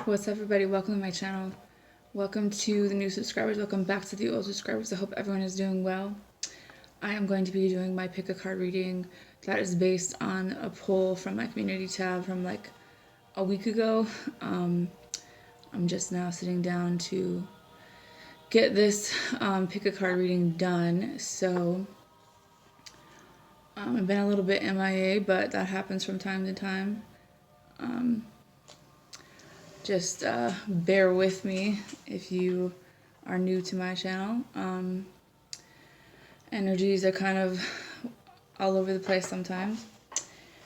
What's up, everybody? Welcome to my channel. Welcome to the new subscribers. Welcome back to the old subscribers. I hope everyone is doing well. I am going to be doing my pick a card reading that is based on a poll from my community tab from like a week ago. I'm just now sitting down to get this pick a card reading done. So I've been a little bit MIA, but that happens from time to time. Just bear with me if you are new to my channel. Energies are kind of all over the place sometimes.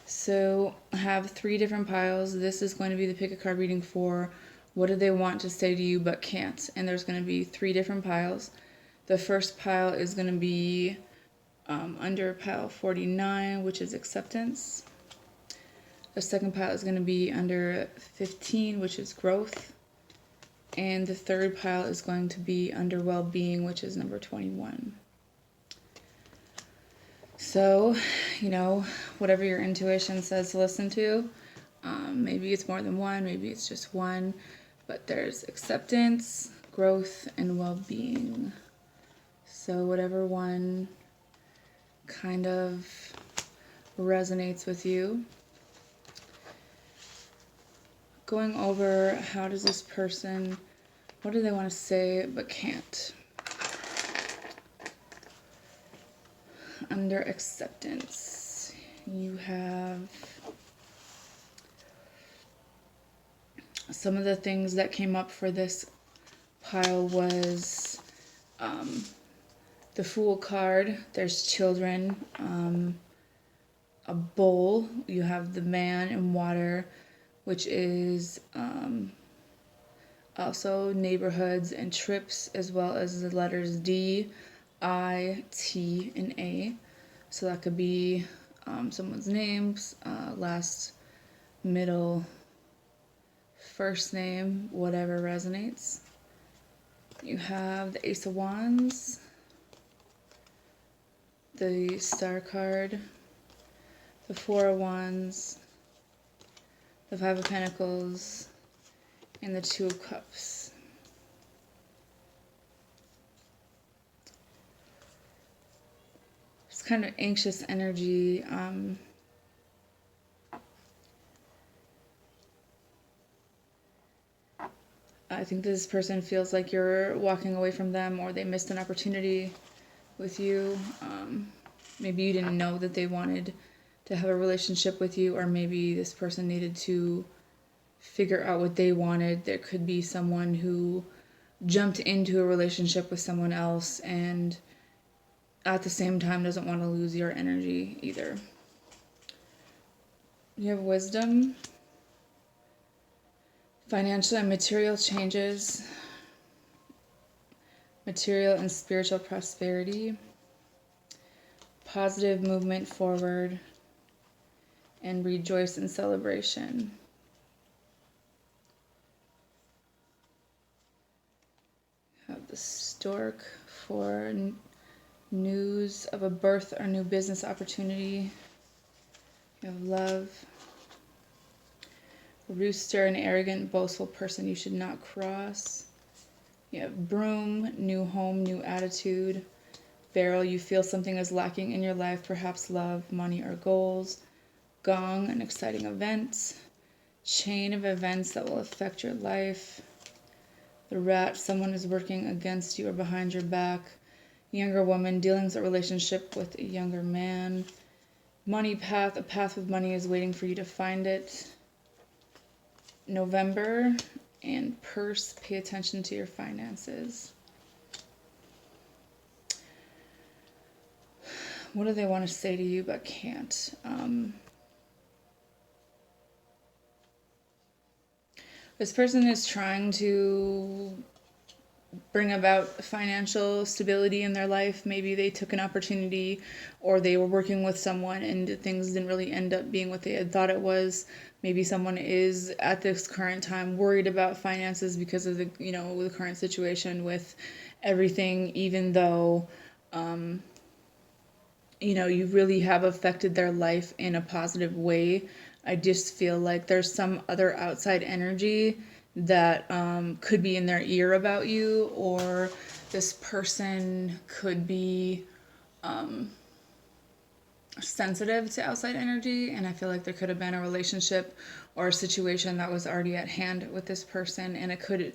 So I have 3 different piles. This is going to be the pick a card reading for what do they want to say to you but can't. And there's going to be 3 different piles. The first pile is going to be under pile 49, which is acceptance. The second pile is going to be under 15, which is growth. And the third pile is going to be under well-being, which is number 21. So, whatever your intuition says to listen to, maybe it's more than one, maybe it's just one, but there's acceptance, growth, and well-being. So whatever one kind of resonates with you. Going over how does this person, what do they want to say but can't? Under acceptance, you have some of the things that came up for this pile was the Fool card, there's children, a bowl, you have the man in water, which is also neighborhoods and trips, as well as the letters D, I, T, and A. So that could be someone's names, last, middle, first name, whatever resonates. You have the Ace of Wands, the Star card, the Four of Wands, the Five of Pentacles, and the Two of Cups. It's kind of anxious energy. I think this person feels like you're walking away from them, or they missed an opportunity with you. Maybe you didn't know that they wanted to have a relationship with you, or maybe this person needed to figure out what they wanted. There could be someone who jumped into a relationship with someone else and at the same time doesn't want to lose your energy either. You have wisdom, financial and material changes, material and spiritual prosperity, positive movement forward, and rejoice in celebration. Have the Stork for news of a birth or new business opportunity. You have love. Rooster, an arrogant, boastful person you should not cross. You have broom, new home, new attitude. Barrel, you feel something is lacking in your life, perhaps love, money, or goals. Gong, an exciting event. Chain of events that will affect your life. The Rat, someone is working against you or behind your back. Younger woman, dealing with a relationship with a younger man. Money path, a path with money is waiting for you to find it. November, and purse, pay attention to your finances. What do they want to say to you but can't? This person is trying to bring about financial stability in their life. Maybe they took an opportunity, or they were working with someone and things didn't really end up being what they had thought it was. Maybe someone is at this current time worried about finances because of the the current situation with everything, even though you really have affected their life in a positive way. I just feel like there's some other outside energy that could be in their ear about you, or this person could be sensitive to outside energy. And I feel like there could have been a relationship or a situation that was already at hand with this person, and it could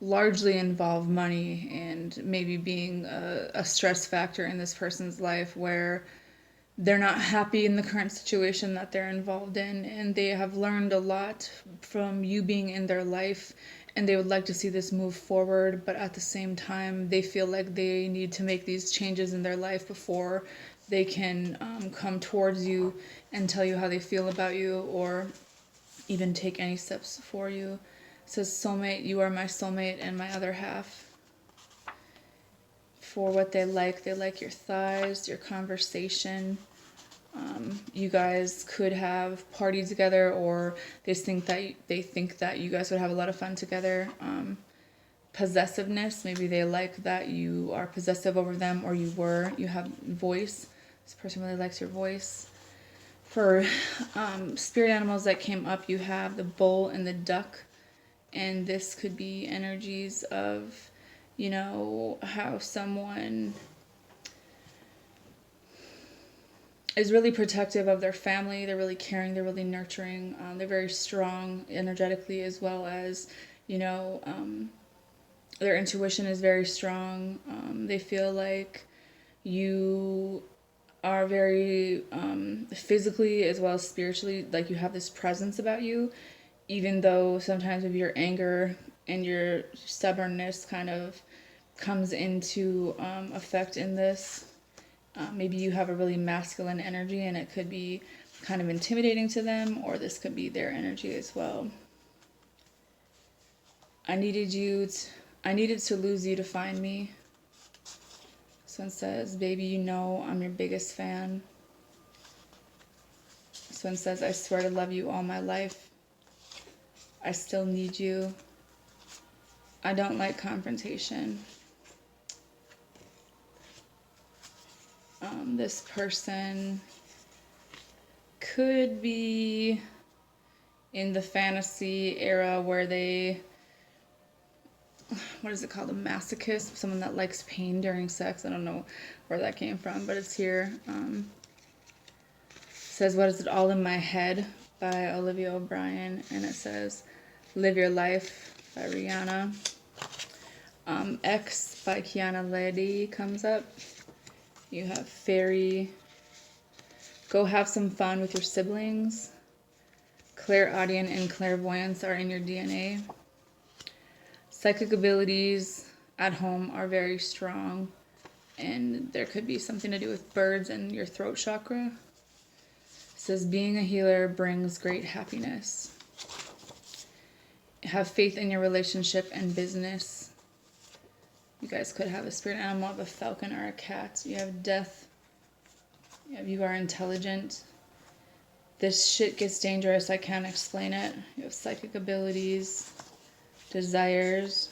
largely involve money and maybe being a stress factor in this person's life, where they're not happy in the current situation that they're involved in, and they have learned a lot from you being in their life, and they would like to see this move forward, but at the same time they feel like they need to make these changes in their life before they can come towards you and tell you how they feel about you, or even take any steps for you. It says, soulmate, you are my soulmate and my other half. For what they like your thighs, your conversation. You guys could have partied together, or they think that you guys would have a lot of fun together. Possessiveness, maybe they like that you are possessive over them, or you have voice. This person really likes your voice. For spirit animals that came up, you have the bull and the duck, and this could be energies of, you know, how someone is really protective of their family. They're really caring, they're really nurturing, they're very strong energetically, as well as, you know, their intuition is very strong. They feel like you are very physically as well as spiritually, like you have this presence about you, even though sometimes of your anger and your stubbornness kind of comes into effect in this. Maybe you have a really masculine energy, and it could be kind of intimidating to them, or this could be their energy as well. I needed to lose you to find me. This one says, baby, you know I'm your biggest fan. This one says, I swear to love you all my life. I still need you. I don't like confrontation. This person could be in the fantasy era where they, what is it called, a masochist, someone that likes pain during sex. I don't know where that came from, but it's here. It says, what is it all in my head, by Olivia O'Brien, and it says, Live Your Life by Rihanna. X by Kiana Lady comes up. You have Fairy. Go have some fun with your siblings. Clairaudient and Clairvoyance are in your DNA. Psychic abilities at home are very strong, and there could be something to do with birds and your throat chakra. It says, being a healer brings great happiness. Have faith in your relationship and business. You guys could have a spirit animal of a falcon or a cat. You have death. You are intelligent. This shit gets dangerous. I can't explain it. You have psychic abilities, desires,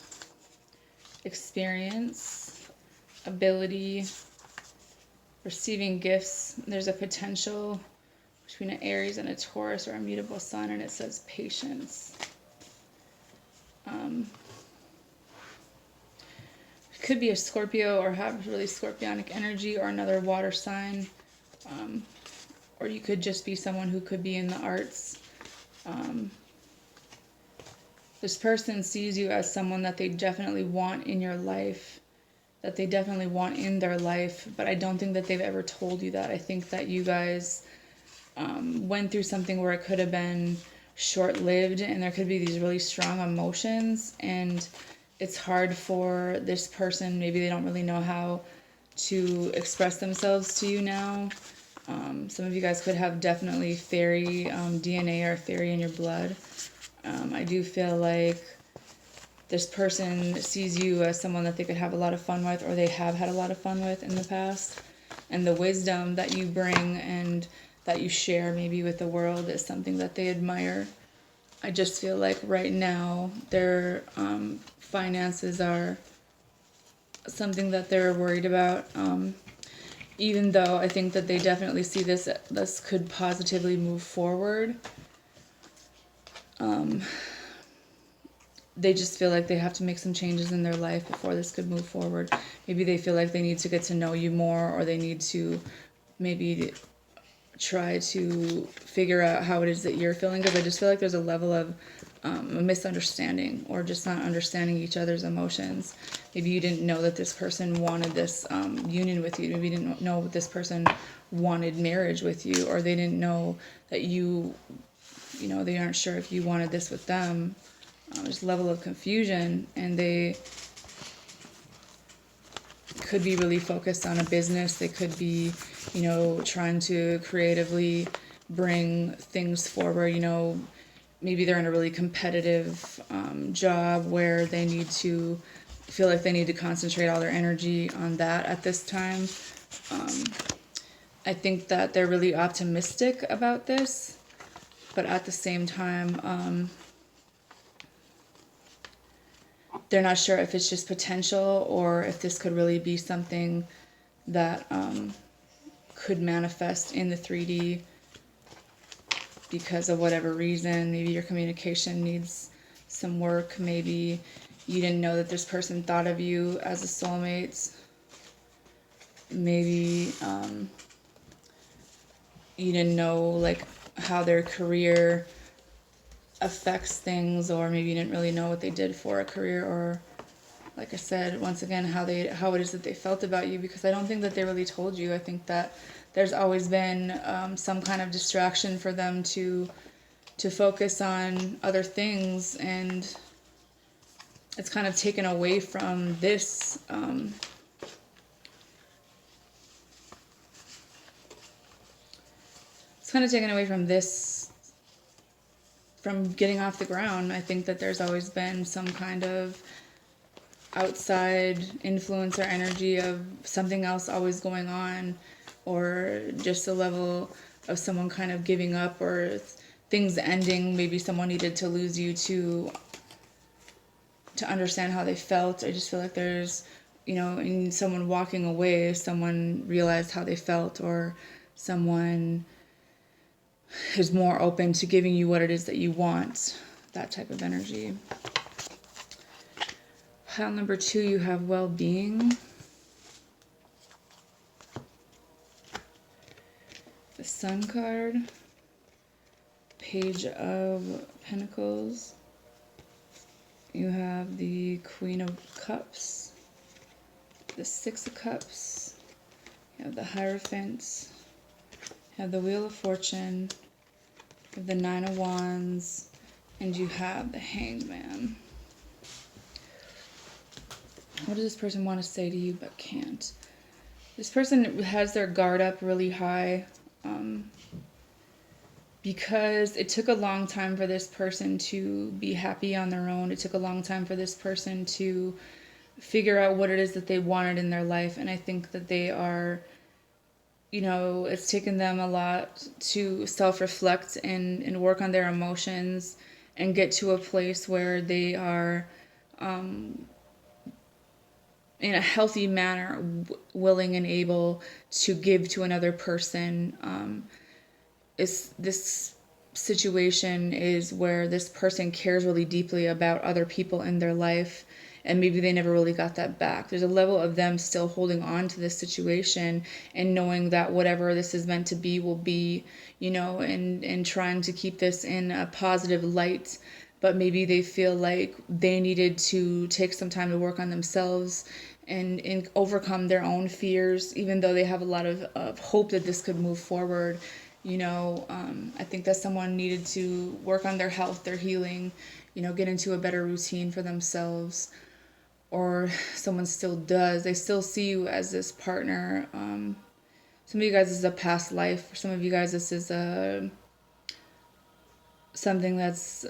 experience, ability, receiving gifts. There's a potential between an Aries and a Taurus, or a mutable sun, and it says patience. Could be a Scorpio, or have really scorpionic energy, or another water sign. Or you could just be someone who could be in the arts. This person sees you as someone that they definitely want in your life, that they definitely want in their life, but I don't think that they've ever told you that. I think that you guys went through something where it could have been short-lived, and there could be these really strong emotions, and it's hard for this person. Maybe they don't really know how to express themselves to you now. Some of you guys could have definitely fairy DNA or fairy in your blood. I do feel like this person sees you as someone that they could have a lot of fun with, or they have had a lot of fun with in the past. And the wisdom that you bring and that you share maybe with the world is something that they admire. I just feel like right now their finances are something that they're worried about. Even though I think that they definitely see this could positively move forward. they just feel like they have to make some changes in their life before this could move forward. Maybe they feel like they need to get to know you more, or they need to maybe try to figure out how it is that you're feeling, because I just feel like there's a level of a misunderstanding, or just not understanding each other's emotions. Maybe you didn't know that this person wanted this union with you. Maybe you didn't know that this person wanted marriage with you, or they didn't know that they aren't sure if you wanted this with them. There's a level of confusion, and they could be really focused on a business. They could be, trying to creatively bring things forward. Maybe they're in a really competitive job where they need to feel like they need to concentrate all their energy on that at this time. I think that they're really optimistic about this, but at the same time, they're not sure if it's just potential, or if this could really be something that could manifest in the 3D because of whatever reason. Maybe your communication needs some work. Maybe you didn't know that this person thought of you as a soulmate. Maybe you didn't know how their career affects things, or maybe you didn't really know what they did for a career, or like I said, once again, how it is that they felt about you, because I don't think that they really told you. I think that there's always been some kind of distraction for them to focus on other things, and it's kind of taken away from this from getting off the ground. I think that there's always been some kind of outside influence or energy of something else always going on, or just a level of someone kind of giving up, or things ending. Maybe someone needed to lose you to understand how they felt. I just feel like there's, in someone walking away, someone realized how they felt, or someone is more open to giving you what it is that you want, that type of energy. Pile number 2, you have well-being. The Sun card. Page of Pentacles. You have the Queen of Cups. The Six of Cups. You have the Hierophant. You have the Wheel of Fortune. You have the Nine of Wands. And you have the Hanged Man. What does this person want to say to you but can't? This person has their guard up really high, because it took a long time for this person to be happy on their own. It took a long time for this person to figure out what it is that they wanted in their life. And I think that they are, it's taken them a lot to self-reflect and work on their emotions and get to a place where they are in a healthy manner, willing and able to give to another person. This situation is where this person cares really deeply about other people in their life, and maybe they never really got that back. There's a level of them still holding on to this situation and knowing that whatever this is meant to be will be, and trying to keep this in a positive light. But maybe they feel like they needed to take some time to work on themselves and overcome their own fears, even though they have a lot of hope that this could move forward. I think that someone needed to work on their health, their healing, get into a better routine for themselves, or someone still does. They still see you as this partner. Some of you guys, this is a past life. For some of you guys, this is something that's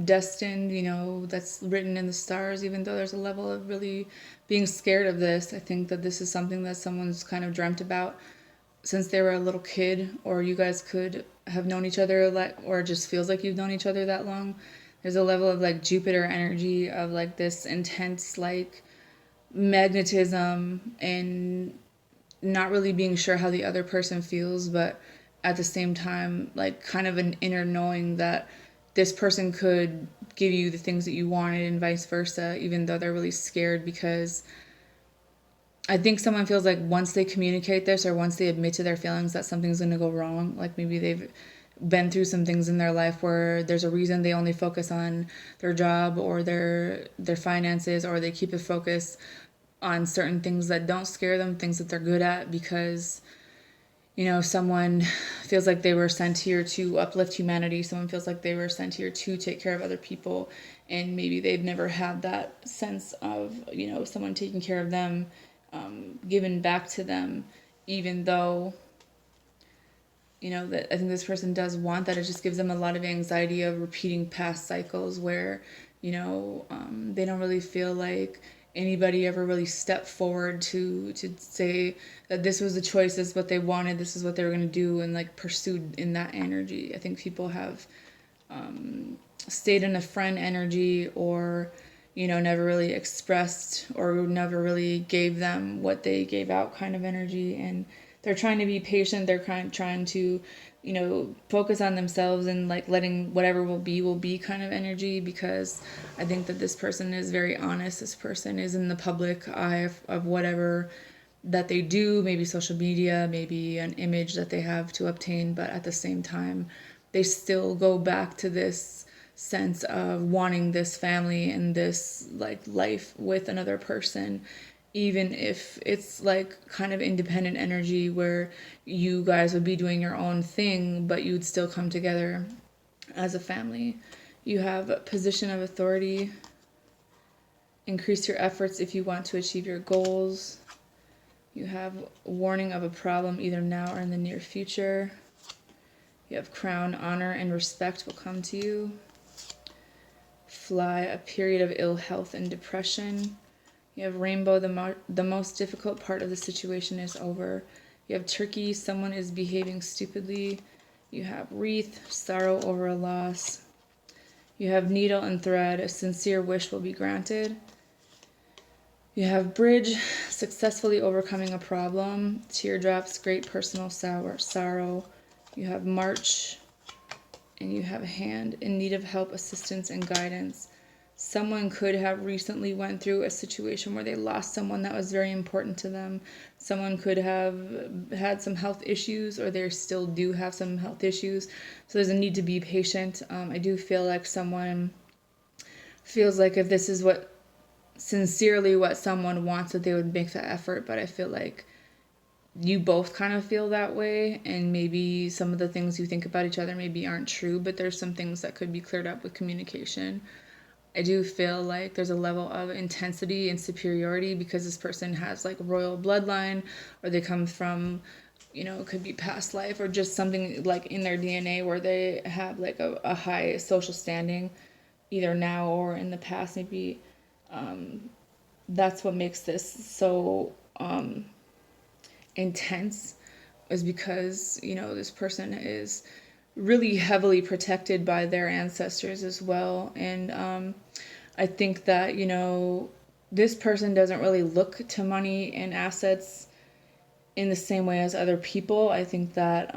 destined, that's written in the stars, even though there's a level of really being scared of this. I think that this is something that someone's kind of dreamt about since they were a little kid, or you guys could have known each other, or it just feels like you've known each other that long. There's a level of Jupiter energy of this intense magnetism, and not really being sure how the other person feels, but at the same time kind of an inner knowing that this person could give you the things that you wanted and vice versa, even though they're really scared, because I think someone feels like once they communicate this or once they admit to their feelings that something's going to go wrong, like maybe they've been through some things in their life where there's a reason they only focus on their job or their finances, or they keep a focus on certain things that don't scare them, things that they're good at, because someone feels like they were sent here to uplift humanity. Someone feels like they were sent here to take care of other people, and maybe they've never had that sense of someone taking care of them, given back to them, even though that I think this person does want that. It just gives them a lot of anxiety of repeating past cycles where they don't really feel like anybody ever really stepped forward to say that this was the choice, this is what they wanted, this is what they were going to do, and like pursued in that energy. I think people have stayed in a friend energy, or never really expressed or never really gave them what they gave out kind of energy, and they're trying to be patient. They're trying to focus on themselves and like letting whatever will be kind of energy, because I think that this person is very honest. This person is in the public eye of whatever that they do, maybe social media, maybe an image that they have to obtain, but at the same time they still go back to this sense of wanting this family and this like life with another person, even if it's like kind of independent energy where you guys would be doing your own thing, but you'd still come together as a family. You have a position of authority. Increase your efforts if you want to achieve your goals. You have warning of a problem either now or in the near future. You have crown, honor, and respect will come to you. Fly, a period of ill health and depression. You have rainbow, the most difficult part of the situation is over. You have turkey, someone is behaving stupidly. You have wreath, sorrow over a loss. You have needle and thread, a sincere wish will be granted. You have bridge, successfully overcoming a problem. Teardrops, great personal sorrow. You have march, and you have hand, in need of help, assistance, and guidance. Someone could have recently went through a situation where they lost someone that was very important to them. Someone could have had some health issues, or they still do have some health issues. So there's a need to be patient. I do feel like someone feels like if this is sincerely what someone wants, that they would make the effort, but I feel like you both kind of feel that way, and maybe some of the things you think about each other maybe aren't true, but there's some things that could be cleared up with communication. I do feel like there's a level of intensity and superiority because this person has like royal bloodline, or they come from, it could be past life, or just something like in their DNA where they have like a high social standing, either now or in the past. Maybe that's what makes this so intense, is because this person is really heavily protected by their ancestors as well. And I think that this person doesn't really look to money and assets in the same way as other people. I think that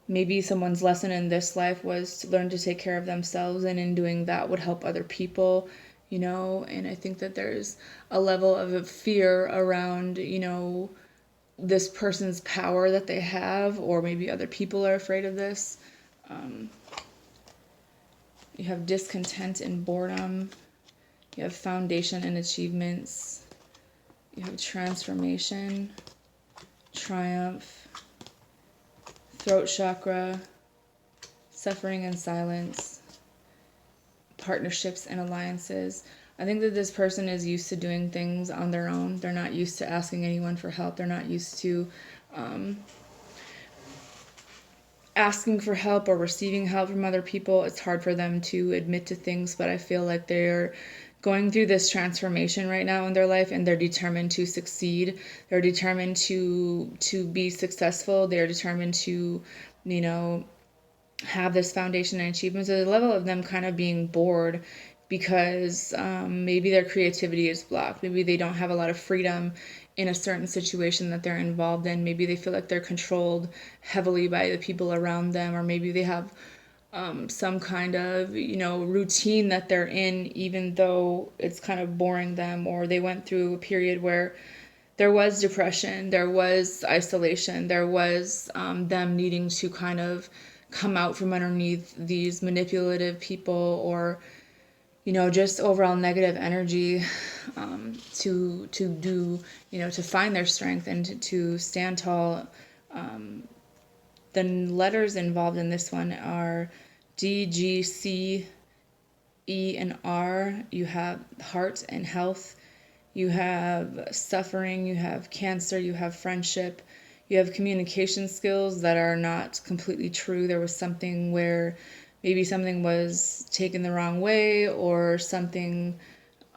maybe someone's lesson in this life was to learn to take care of themselves, and in doing that would help other people. And I think that there's a level of fear around, this person's power that they have, or maybe other people are afraid of this. You have discontent and boredom. You have foundation and achievements. You have transformation, triumph, throat chakra, suffering and silence, partnerships and alliances. I think that this person is used to doing things on their own. They're not used to asking anyone for help. They're not used to asking for help or receiving help from other people. It's hard for them to admit to things, but I feel like they're going through this transformation right now in their life, and they're determined to succeed. They're determined to be successful. They're determined to, have this foundation and achievements. There's a level of them kind of being bored because maybe their creativity is blocked. Maybe they don't have a lot of freedom in a certain situation that they're involved in. Maybe they feel like they're controlled heavily by the people around them, or maybe they have some kind of, you know, routine that they're in, even though it's kind of boring them, or they went through a period where there was depression, there was isolation, there was them needing to kind of come out from underneath these manipulative people, or, you know, just overall negative energy, to do, you know, to find their strength and to stand tall. The letters involved in this one are D, G, C, E, and R. You have heart and health. You have suffering. You have cancer. You have friendship. You have communication skills that are not completely true. There was something where maybe something was taken the wrong way, or something,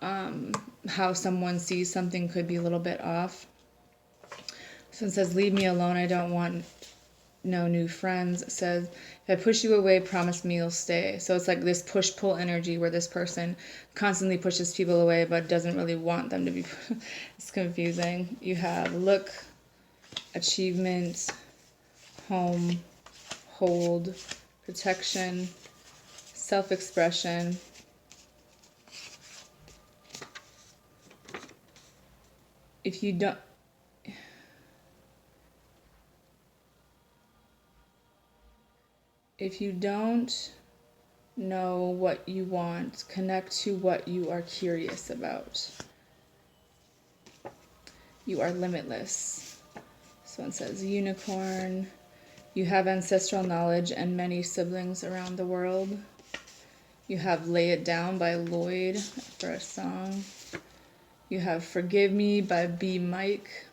how someone sees something could be a little bit off. So it says, leave me alone. I don't want no new friends. It says, if I push you away, promise me you'll stay. So it's like this push-pull energy where this person constantly pushes people away but doesn't really want them to be. It's confusing. You have look, achievement, home, hold, protection, self-expression, if you don't know what you want, connect to what you are curious about. You are limitless. This one says unicorn. You have ancestral knowledge and many siblings around the world. You have Lay It Down by Lloyd for a song. You have Forgive Me by B. Mike.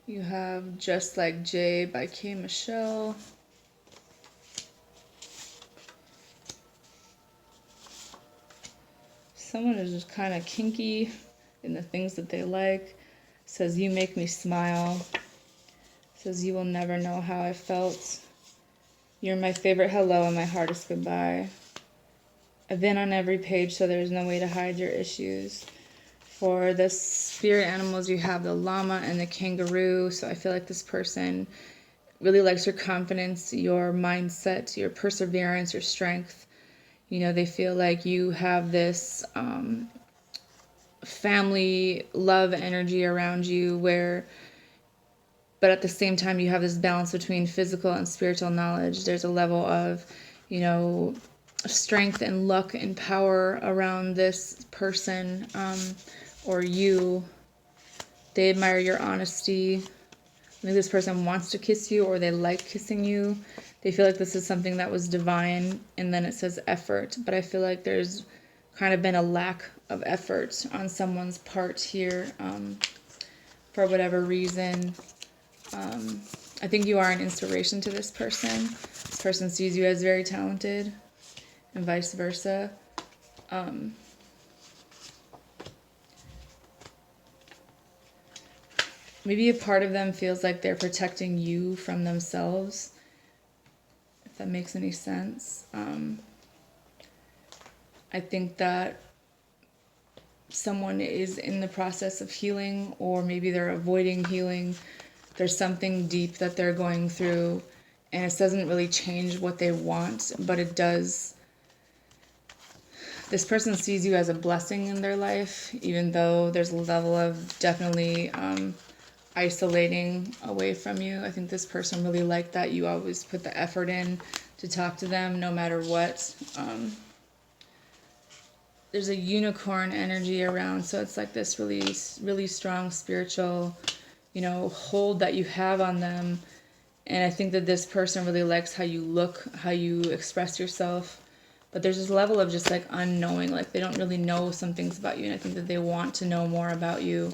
You have Just Like Jay by K. Michelle. Someone is just kind of kinky in the things that they like. Says, you make me smile. Says, you will never know how I felt. You're my favorite hello and my hardest goodbye. I've been on every page, so there's no way to hide your issues. For the spirit animals, you have the llama and the kangaroo. So I feel like this person really likes your confidence, your mindset, your perseverance, your strength. You know, they feel like you have this family love energy around you, but at the same time you have this balance between physical and spiritual knowledge. There's a level of, you know, strength and luck and power around this person, or you. They admire your honesty. I think this person wants to kiss you, or they like kissing you. They feel like this is something that was divine. And then it says effort, but I feel like there's kind of been a lack of effort on someone's part here, for whatever reason. I think you are an inspiration to this person. This person sees you as very talented, and vice versa. Maybe a part of them feels like they're protecting you from themselves, if that makes any sense. I think that someone is in the process of healing, or maybe they're avoiding healing. There's something deep that they're going through, and it doesn't really change what they want, but it does. This person sees you as a blessing in their life, even though there's a level of definitely isolating away from you. I think this person really liked that you always put the effort in to talk to them no matter what. There's a unicorn energy around, so it's like this really, really strong spiritual, you know, hold that you have on them. And I think that this person really likes how you look, how you express yourself. But there's this level of just like unknowing, like they don't really know some things about you, and I think that they want to know more about you.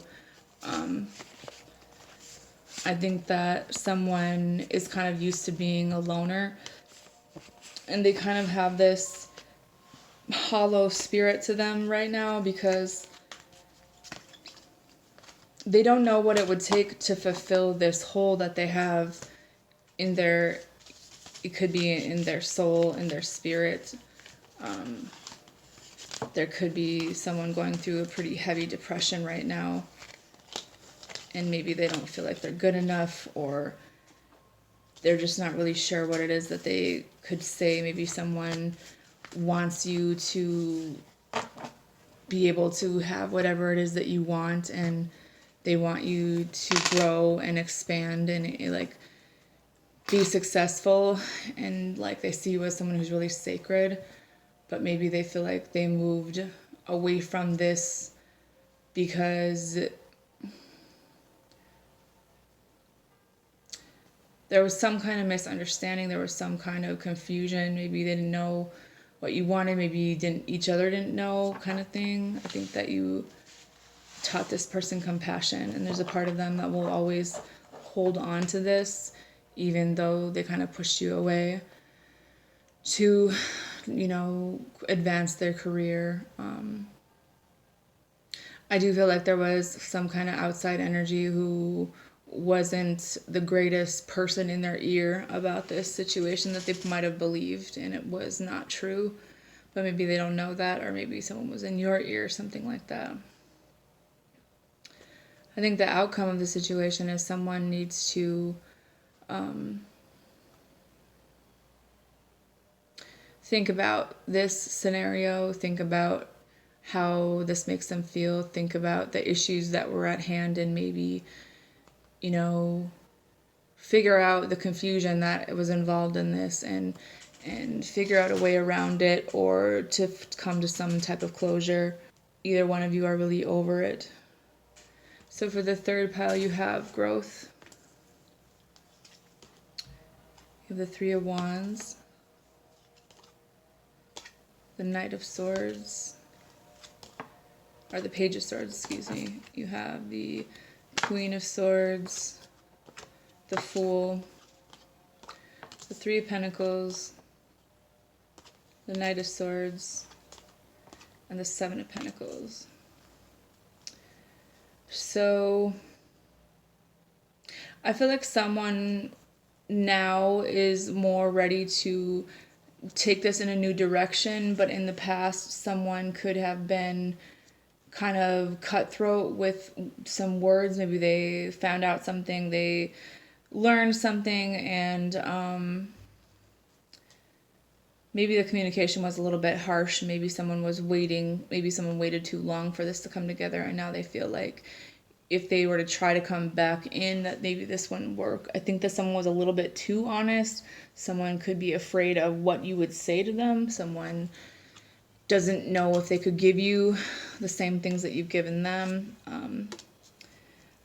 I think that someone is kind of used to being a loner, and they kind of have this hollow spirit to them right now, because they don't know what it would take to fulfill this hole that they have in their, it could be in their soul, in their spirit. There could be someone going through a pretty heavy depression right now, and maybe they don't feel like they're good enough, or they're just not really sure what it is that they could say. Maybe someone wants you to be able to have whatever it is that you want, and they want you to grow and expand and like be successful, and like they see you as someone who's really sacred, but maybe they feel like they moved away from this because there was some kind of misunderstanding, there was some kind of confusion, maybe they didn't know what you wanted, maybe you didn't, each other didn't know, kind of thing. I think that you taught this person compassion, and there's a part of them that will always hold on to this, even though they kind of pushed you away to, you know, advance their career. I do feel like there was some kind of outside energy who wasn't the greatest person in their ear about this situation that they might have believed, and it was not true. But maybe they don't know that, or maybe someone was in your ear, something like that. I think the outcome of the situation is someone needs to think about this scenario, think about how this makes them feel, think about the issues that were at hand, and maybe, you know, figure out the confusion that was involved in this, and figure out a way around it, or to come to some type of closure. Either one of you are really over it. So for the third pile, you have growth. You have the Three of Wands, the Knight of Swords, or the Page of Swords, excuse me. You have the Queen of Swords, the Fool, the Three of Pentacles, the Knight of Swords, and the Seven of Pentacles. So I feel like someone now is more ready to take this in a new direction, but in the past someone could have been kind of cutthroat with some words. Maybe they found out something, they learned something, and maybe the communication was a little bit harsh. Maybe someone was waiting, maybe someone waited too long for this to come together, and now they feel like if they were to try to come back in, that maybe this wouldn't work. I think that someone was a little bit too honest. Someone could be afraid of what you would say to them. Someone doesn't know if they could give you the same things that you've given them.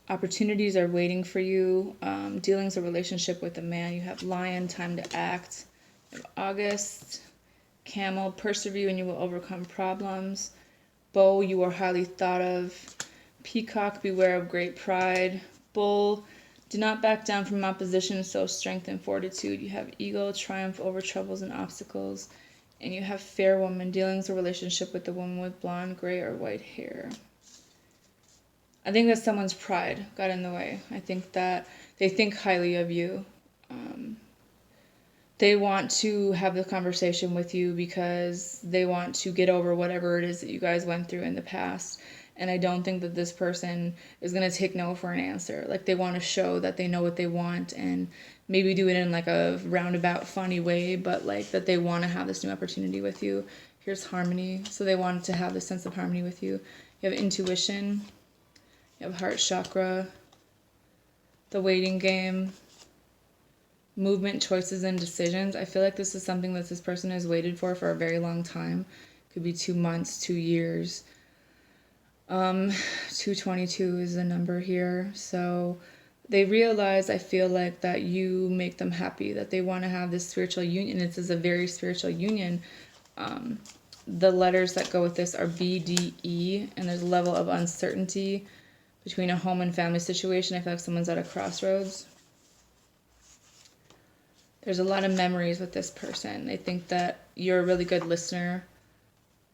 Opportunities are waiting for you. Dealings a relationship with a man. You have Lion, time to act. You have August, Camel, persevere and you will overcome problems. Bow, you are highly thought of. Peacock, beware of great pride. Bull, do not back down from opposition, show strength and fortitude. You have Eagle, triumph over troubles and obstacles. And you have Fair Woman, dealings a relationship with a woman with blonde, gray, or white hair. I think that someone's pride got in the way. I think that they think highly of you. They want to have the conversation with you because they want to get over whatever it is that you guys went through in the past. And I don't think that this person is going to take no for an answer. Like, they want to show that they know what they want, and maybe do it in like a roundabout funny way, but like that they want to have this new opportunity with you. Here's Harmony. So they want to have this sense of harmony with you. You have Intuition. You have Heart Chakra. The Waiting Game. Movement, choices, and decisions. I feel like this is something that this person has waited for a very long time. Could be 2 months, 2 years. 222 is the number here. So they realize, I feel like, that you make them happy, that they want to have this spiritual union. This is a very spiritual union. The letters that go with this are B, D, E, and there's a level of uncertainty between a home and family situation. I feel like someone's at a crossroads. There's a lot of memories with this person. They think that you're a really good listener,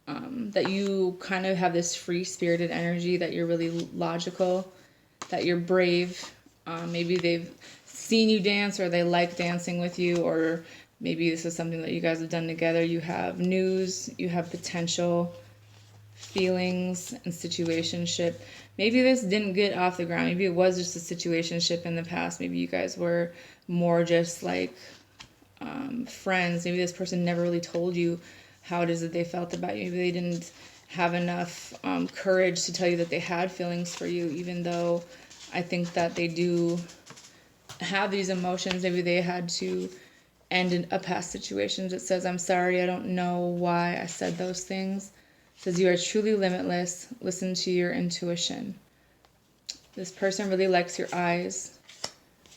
that you kind of have this free-spirited energy, that you're really logical, that you're brave. Maybe they've seen you dance, or they like dancing with you, or maybe this is something that you guys have done together. You have news, you have potential, feelings and situationship. Maybe this didn't get off the ground. Maybe it was just a situationship in the past. Maybe you guys were more just like friends. Maybe this person never really told you how it is that they felt about you. Maybe they didn't have enough courage to tell you that they had feelings for you, even though I think that they do have these emotions. Maybe they had to end in a past situation. It says, I'm sorry, I don't know why I said those things. It says, you are truly limitless. Listen to your intuition. This person really likes your eyes,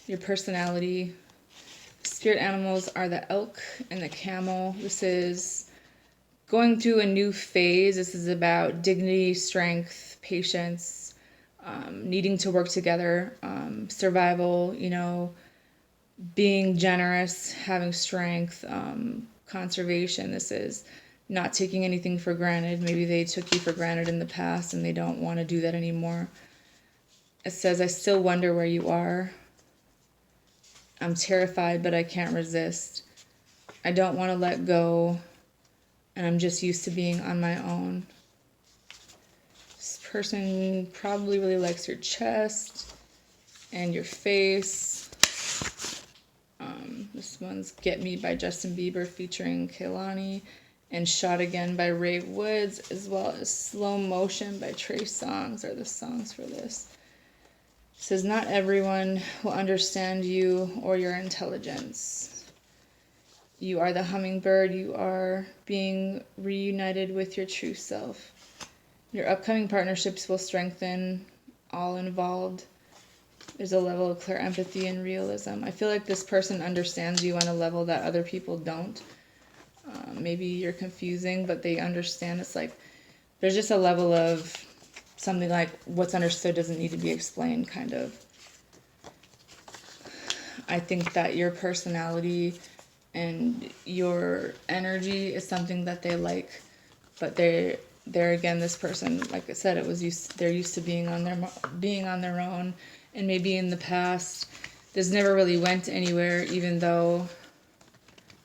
your personality. Spirit animals are the elk and the camel. This is going through a new phase. This is about dignity, strength, patience, needing to work together, survival, you know, being generous, having strength, conservation. This is not taking anything for granted. Maybe they took you for granted in the past and they don't want to do that anymore. It says, I still wonder where you are. I'm terrified, but I can't resist. I don't want to let go, and I'm just used to being on my own. This person probably really likes your chest and your face. This one's Get Me by Justin Bieber featuring Kehlani, and Shot Again by Ray Woods, as well as Slow Motion by Trey Songz are the songs for this. It says, not everyone will understand you or your intelligence. You are the hummingbird. You are being reunited with your true self. Your upcoming partnerships will strengthen all involved. There's a level of clairempathy and realism. I feel like this person understands you on a level that other people don't. Maybe you're confusing, but they understand. It's like there's just a level of something like what's understood doesn't need to be explained, kind of. I think that your personality and your energy is something that they like, but they're again, this person, like I said, they're used to being on their own, and maybe in the past this never really went anywhere, even though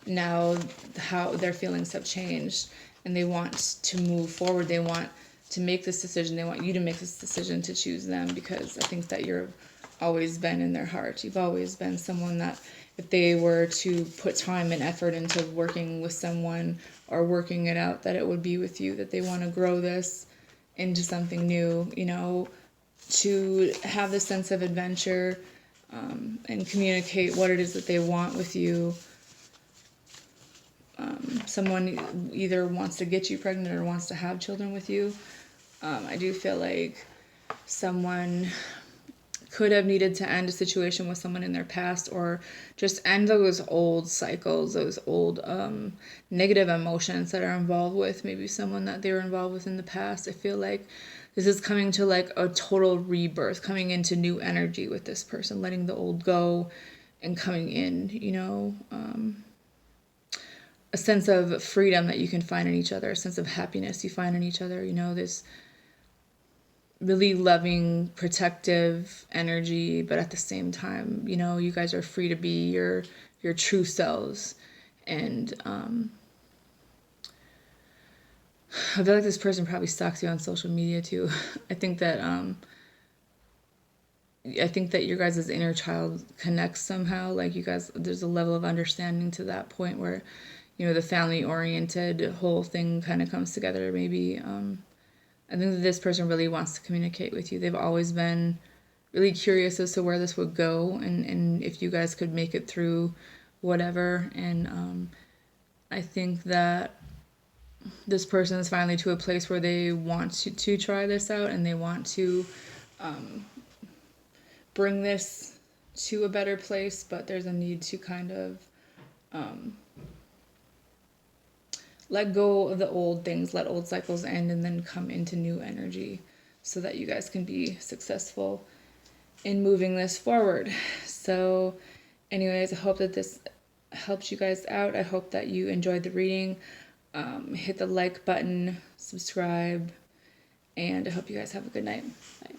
now how their feelings have changed and they want to move forward. They want to make this decision. They want you to make this decision to choose them, because I think that you've always been in their heart. You've always been someone that if they were to put time and effort into working with someone or working it out, that it would be with you, that they want to grow this into something new, you know, to have this sense of adventure, and communicate what it is that they want with you. Someone either wants to get you pregnant or wants to have children with you. I do feel like someone could have needed to end a situation with someone in their past, or just end those old cycles, those old negative emotions that are involved with maybe someone that they were involved with in the past. I feel like this is coming to like a total rebirth, coming into new energy with this person, letting the old go and coming in, you know, a sense of freedom that you can find in each other, a sense of happiness you find in each other, you know, this really loving, protective energy, but at the same time, you know, you guys are free to be your true selves. And I feel like this person probably stalks you on social media too. I think that your guys' inner child connects somehow. Like you guys, there's a level of understanding to that point where, you know, the family-oriented whole thing kind of comes together. Maybe I think that this person really wants to communicate with you. They've always been really curious as to where this would go, and if you guys could make it through whatever. And I think that this person is finally to a place where they want to try this out, and they want to bring this to a better place, but there's a need to kind of let go of the old things, let old cycles end, and then come into new energy so that you guys can be successful in moving this forward. So anyways, I hope that this helps you guys out. I hope that you enjoyed the reading. Hit the like button, subscribe, and I hope you guys have a good night. Bye.